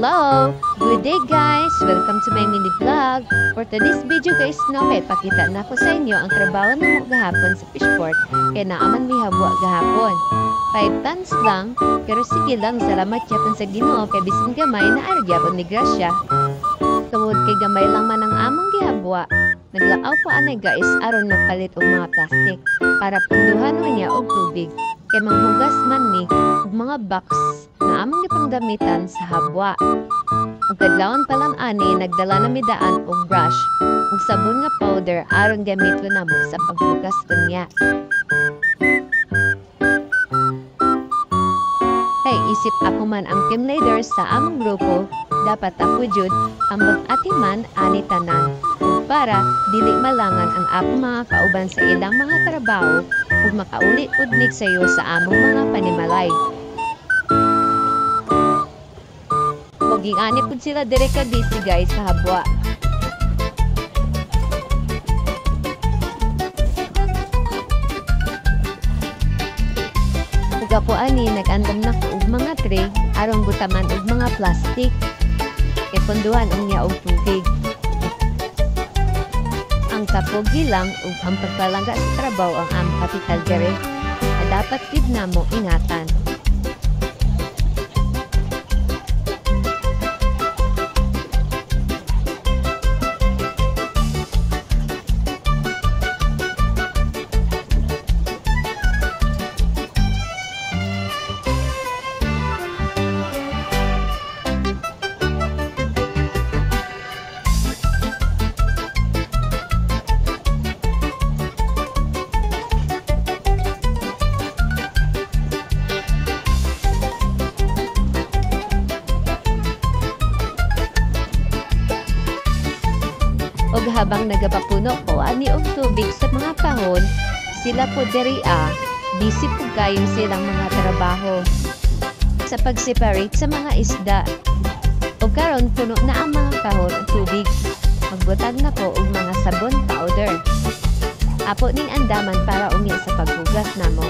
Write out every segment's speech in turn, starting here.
Hello! Good day guys! Welcome to my mini vlog. For today's video guys, kay pakita na ko sa inyo ang trabaho na mo gahapon sa fishport. Kaya naaman may habwa gahapon. 5 tons lang, pero sige lang, salamat yapon sa Ginoo kay bisin gamay na aragyapon ni Gracia. Tungod kay gamay lang man ang among gihabwa. Naglakaw po anay guys aron magpalit og mga plastic para punduhan niya og tubig. Kay manghugas man ni og mga box na among gipanggamitan sa habwa. Ug kadlawon pa lang ani nagdala na midaan og brush ug sabon nga powder aron gamiton namo sa paghugas niya. Hey, isip ako man ang team leader sa among grupo, dapat ako jud ang mag-atiman ani tanan. Para dili malangan ang akong mga kauban sa ilang mga trabaho ug makauli-udnig sayo sa among mga panimalay. Ug ingani pud sila dire ka busy guys sa habwa. Ug ako ani nag-andam na ko og mga tray aron butaman og mga plastic. Kay punduhan unya og tubig. Ang kapogi lang ug ang pagpalangga sa trabaho ang among kapital dire na dapat gid namo ingatan. Og habang nagapapuno ko ani og tubig sa mga kahon, sila po diriya, busy po kayo silang mga trabaho sa pag-separate sa mga isda. O karon puno na ang mga kahon og tubig. Magbutag na ko og mga sabon powder. Apo ning andaman para umi sa paghugas namo.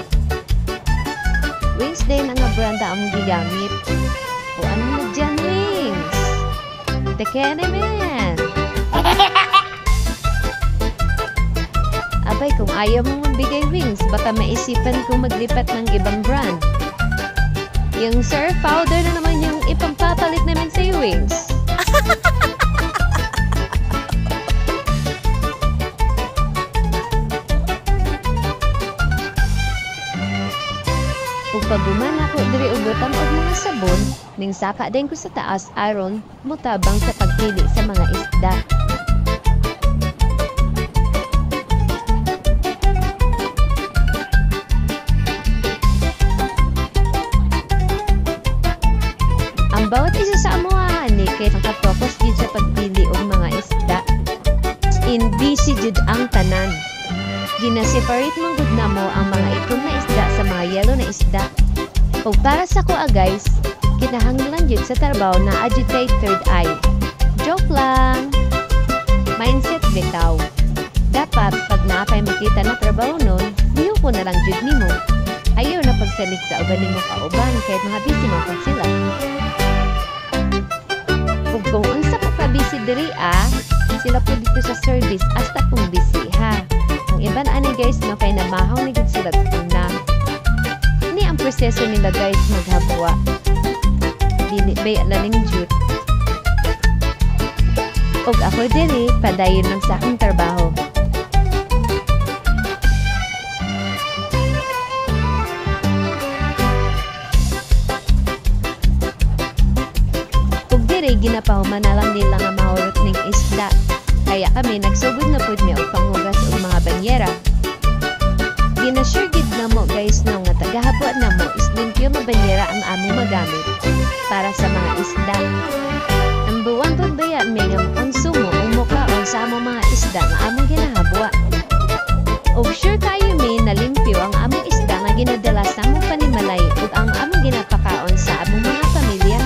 Wings day na nga branda ang gigamit. O ano na dyan, Wings? Tekene man! Abay, kung ayaw mong magbigay Wings, baka maisipan kong maglipat ng ibang brand. Yung surf powder na naman yung ipampapalit namin sa Wings. Kung paguman ako diri ubotang og mga sabon, ning saka din ko sa taas aron mutabang sa pagpili sa mga isda. Ang bawat isa sa amuha ni kay nakapokus din sa pagpili og mga isda. In busy jud ang tanan. Gina-separate man gud namo ang mga itom na isda sa mga yellow na isda. Ug para sa ko guys, kinahanglan jud sa trabaho na agitate third eye. Joke lang. Mindset bitaw. Dapat pag naapay makita na trabaho nun, diyo ko na lang jud nimo. Ayaw na pagsalig sa uban nimo kauban kahit mga busy man pag sila. Ug kung unsa pa ka busy diri sila po dito sa service hasta kung busy ha. Ang iban ani guys no kay namahaw ni gud sila na. Ini ang proseso nila guys maghabwa. Dili bay laning jud. Ug ako diri padayon lang sa akong trabaho. Ginapahuman na lang nila nga mahurot ning isda. Kaya kami nagsugod na pud mi og panghugas og mga banyera. Ginasure gid na mo guys no nga tagahapon na mo is limpyo nga banyera ang among magamit para sa mga isda. Ang buwan pud baya may nga konsumo o mukaon sa among mga isda nga among ginahabwa. Og sure kayo mi na limpyo ang among isda nga ginadala sa among panimalay ug ang among ginapakaon sa among mga pamilya.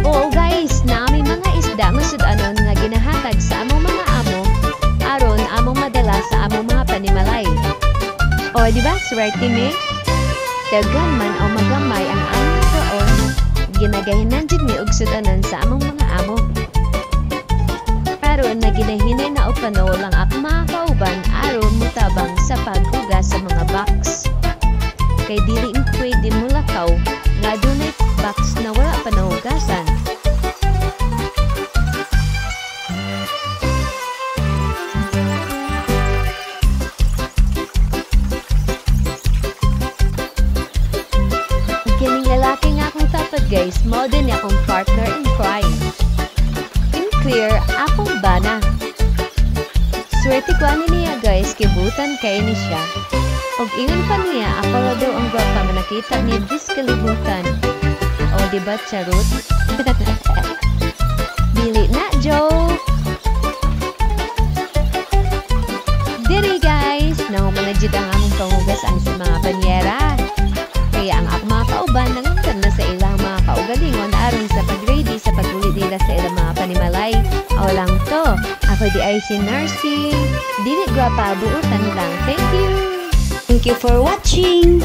Oo guys, naami mga isda masud anon nga ginahatag sa among mga amo aron among madala sa among mga panimalay. O di ba, swerte mi? Daghan man o magamay ang among kaon ginagahinan jud mi og sudanan sa among mga amo. Aron na ginahinay na og panahon lang ako mga kauban aron mutabang sa paghugas sa mga box. Kay dili pwede mulakaw nga adunay box na wala pa nahugasan. Kining lalaki nga akong tapat guys, mao din akong partner in crime. In clear, akong bana. Swerte ko ani niya guys, kibutan kay ni siya. Og ingon pa niya, ako ra daw ang gwapa nga nakita niya dis kalibutan. O diba charot? Dili na joke! Diri guys, nahumanadjid ang among pangugas ang sa mga banyera. Kaya ang ako mga kauban nanguntan na sa ilang mga kaugalingon aron sa pag-ready sa pag-ulit nila sa ilang mga panimalay. Aw lang to, ako di ay si nursing. Dili gwapa, buutan lang. Thank you! Thank you for watching!